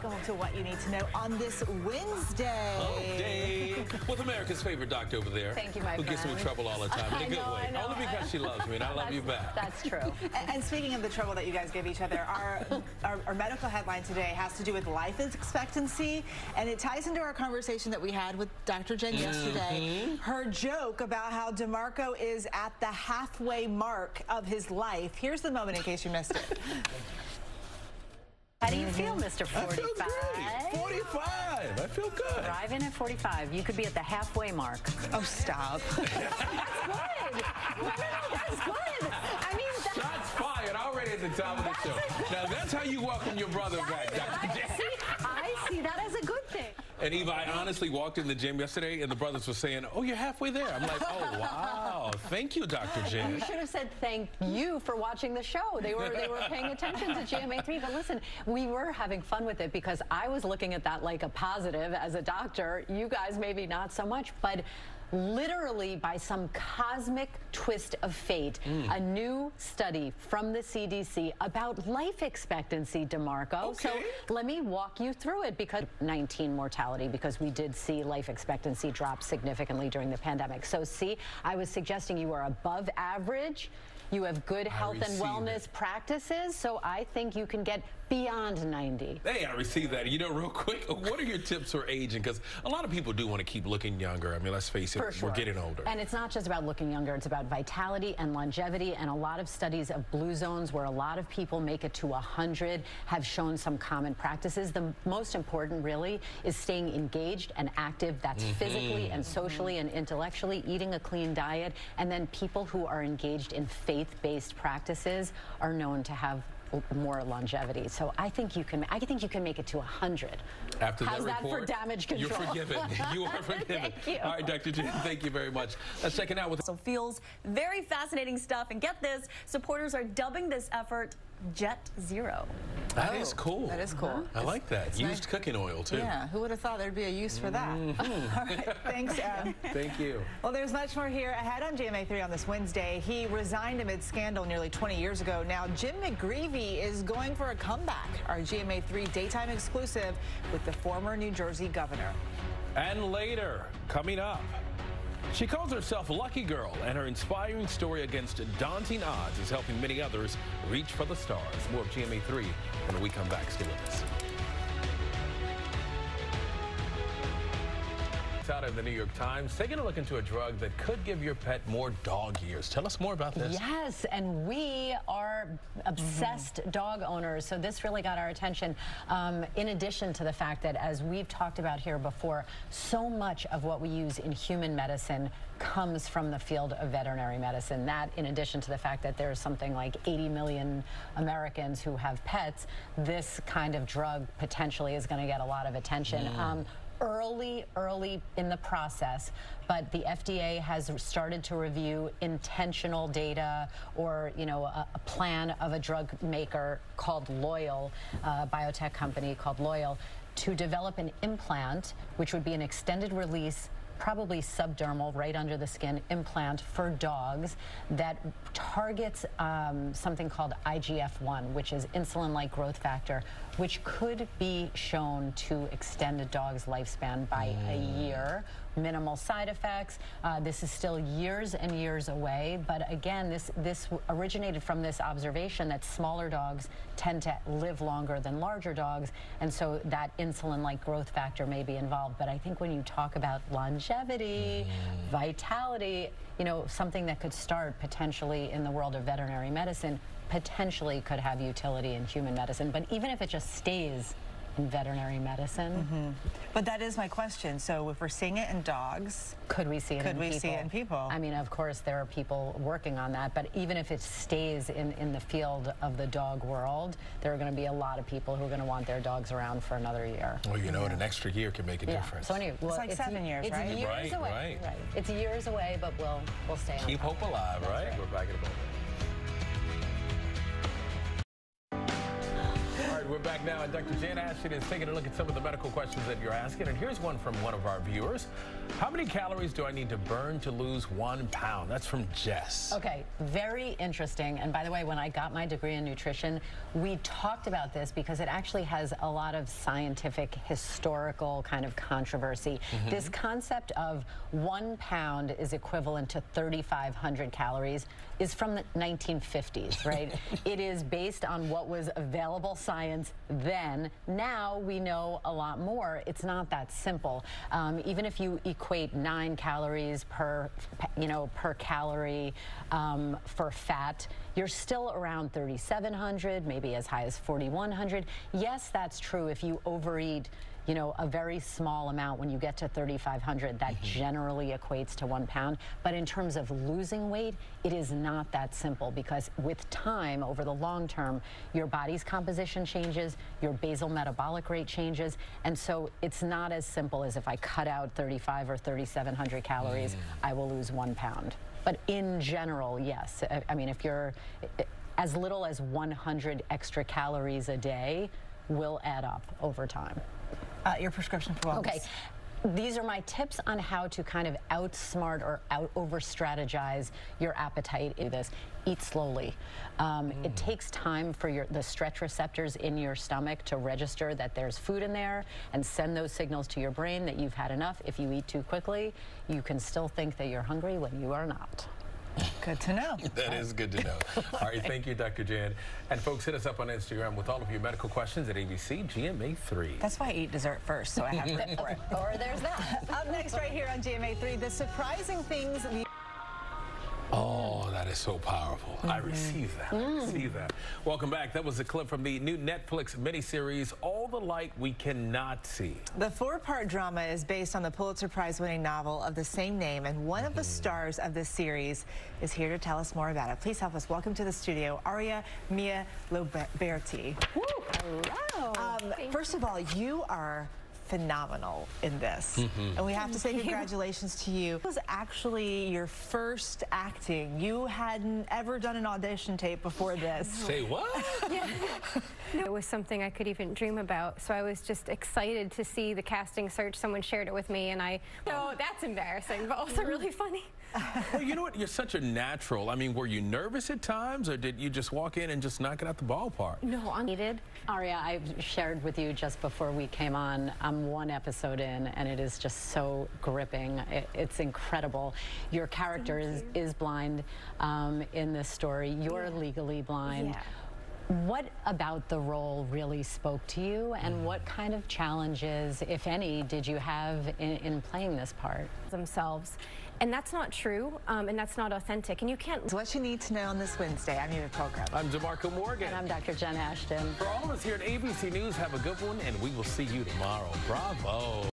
Welcome to What You Need to Know on this Wednesday. Day with America's favorite doctor over there. Thank you, my friend. Who gets me in trouble all the time in a good way. Only because she loves me and I love you back. That's true. And speaking of the trouble that you guys give each other, our medical headline today has to do with life expectancy, and it ties into our conversation that we had with Dr. Jen yesterday. Her joke about how DeMarco is at the halfway mark of his life. Here's the moment in case you missed it. How do you feel, Mr. 45? I feel great. 45. I feel good. Arriving at 45. You could be at the halfway mark. Oh, stop. That's good. No, that's good. I mean, shots fired already at the top of the show. Now, that's how you welcome your brother back, Dr. Jen. I see that as a good thing. And Eva, I honestly walked in the gym yesterday and the brothers were saying, oh, you're halfway there. I'm like, oh, wow. Thank you, Dr. Jen. You should have said thank you for watching the show. They were paying attention to GMA3. But listen, we were having fun with it because I was looking at that like a positive as a doctor. You guys maybe not so much, but literally by some cosmic twist of fate, a new study from the CDC about life expectancy, DeMarco. Okay. So let me walk you through it, because 19 mortality, because we did see life expectancy drop significantly during the pandemic. So see, I was suggesting you are above average. You have good health and wellness practices, so I think you can get beyond 90. Hey, I received that. You know, real quick, what are your tips for aging? Because a lot of people do want to keep looking younger. I mean, let's face it, we're getting older. And it's not just about looking younger. It's about vitality and longevity. And a lot of studies of blue zones where a lot of people make it to 100 have shown some common practices. The most important, really, is staying engaged and active. That's physically and socially and intellectually, eating a clean diet. And then people who are engaged in faith-based practices are known to have more longevity. So I think you can make it to 100. After How's that report, for damage control? You're forgiven. You are forgiven. Thank you. All right, Dr. Jen, thank you very much. Let's check it out with So feels very fascinating stuff. And get this, supporters are dubbing this effort Jet Zero. That is cool. That is cool. I like that. Used nice. Cooking oil, too. Yeah, who would have thought there'd be a use for that? All right, thanks, Em. Thank you. Well, there's much more here ahead on GMA3 on this Wednesday. He resigned amid scandal nearly 20 years ago. Now, Jim McGreevey is going for a comeback. Our GMA3 daytime exclusive with the former New Jersey governor. And later, coming up, she calls herself Lucky Girl, and her inspiring story against daunting odds is helping many others reach for the stars. More of GMA3 when we come back. Stay with us. Out of the New York Times, taking a look into a drug that could give your pet more dog years. Tell us more about this. Yes, and we are obsessed dog owners, so this really got our attention. In addition to the fact that, as we've talked about here before, so much of what we use in human medicine comes from the field of veterinary medicine. That, in addition to the fact that there's something like 80 million Americans who have pets, this kind of drug potentially is going to get a lot of attention. Early in the process, but the FDA has started to review intentional data, or a plan of a drug maker called Loyal, a biotech company called Loyal, to develop an implant which would be an extended release, probably subdermal, right under the skin implant for dogs that targets something called IGF-1, which is insulin-like growth factor, which could be shown to extend a dog's lifespan by a year. Minimal side effects. This is still years and years away, but again, this originated from this observation that smaller dogs tend to live longer than larger dogs, and so that insulin-like growth factor may be involved. But I think when you talk about longevity, vitality, something that could start potentially in the world of veterinary medicine, potentially could have utility in human medicine. But even if it just stays in veterinary medicine. But that is my question. So if we're seeing it in dogs, could we see it in people? Could we see it in people? I mean, of course, there are people working on that, but even if it stays in the field of the dog world, there are going to be a lot of people who are going to want their dogs around for another year. Well, an extra year can make a difference. So anyway, well, it's like 7 years, it's right? Years away. Right. It's years away, but we'll stay on. Keep hope alive, right? We're back in a moment. We're back now, and Dr. Jan Ashton is taking a look at some of the medical questions that you're asking. And here's one from one of our viewers. How many calories do I need to burn to lose 1 pound? That's from Jess. Okay, very interesting. And by the way, when I got my degree in nutrition, we talked about this because it actually has a lot of scientific, historical kind of controversy. This concept of 1 pound is equivalent to 3,500 calories is from the 1950s, right? It is based on what was available science then. Now we know a lot more. It's not that simple. Even if you equate 9 calories per calorie for fat, you're still around 3,700, maybe as high as 4,100. Yes, that's true if you overeat a very small amount. When you get to 3,500, that generally equates to 1 pound. But in terms of losing weight, it is not that simple, because with time, over the long term, your body's composition changes, your basal metabolic rate changes, and so it's not as simple as if I cut out 3,500 or 3,700 calories, I will lose 1 pound. But in general, yes. I mean, if you're as little as 100 extra calories a day will add up over time. Your prescription for wellness. Okay. These are my tips on how to kind of outsmart or over-strategize your appetite. Eat slowly. It takes time for the stretch receptors in your stomach to register that there's food in there and send those signals to your brain that you've had enough. If you eat too quickly, you can still think that you're hungry when you are not. Good to know. That is good to know. All right, thank you, Dr. Jan. And folks, hit us up on Instagram with all of your medical questions at ABC GMA3. That's why I eat dessert first, so I have room for it. Or there's that. Up next right here on GMA3, the surprising things. Oh, that is so powerful. I receive that. I receive that. Welcome back. That was a clip from the new Netflix miniseries, All the Light We Cannot See. The 4-part drama is based on the Pulitzer Prize-winning novel of the same name, and one of the stars of this series is here to tell us more about it. Please help us welcome to the studio, Aria Mia Loberti. Hello. First of all, you are phenomenal in this. And we have to say congratulations to you. It was actually your first acting. You hadn't ever done an audition tape before this. Say what? Yeah. It was something I could even dream about, so I was just excited to see the casting search. Someone shared it with me, and so that's embarrassing, but also really funny. Well, you know what? You're such a natural. I mean, were you nervous at times, or did you just walk in and just knock it out the ballpark? No, I needed. Aria, I shared with you just before we came on, I'm 1 episode in, and it is just so gripping. It's incredible. Your character is blind in this story. You're legally blind. Yeah. What about the role really spoke to you, and what kind of challenges, if any, did you have in playing this part? Themselves. And that's not true, and that's not authentic, and you can't. It's what you need to know on this Wednesday. I'm your program. I'm DeMarco Morgan. And I'm Dr. Jen Ashton. For all of us here at ABC News, have a good one, and we will see you tomorrow. Bravo.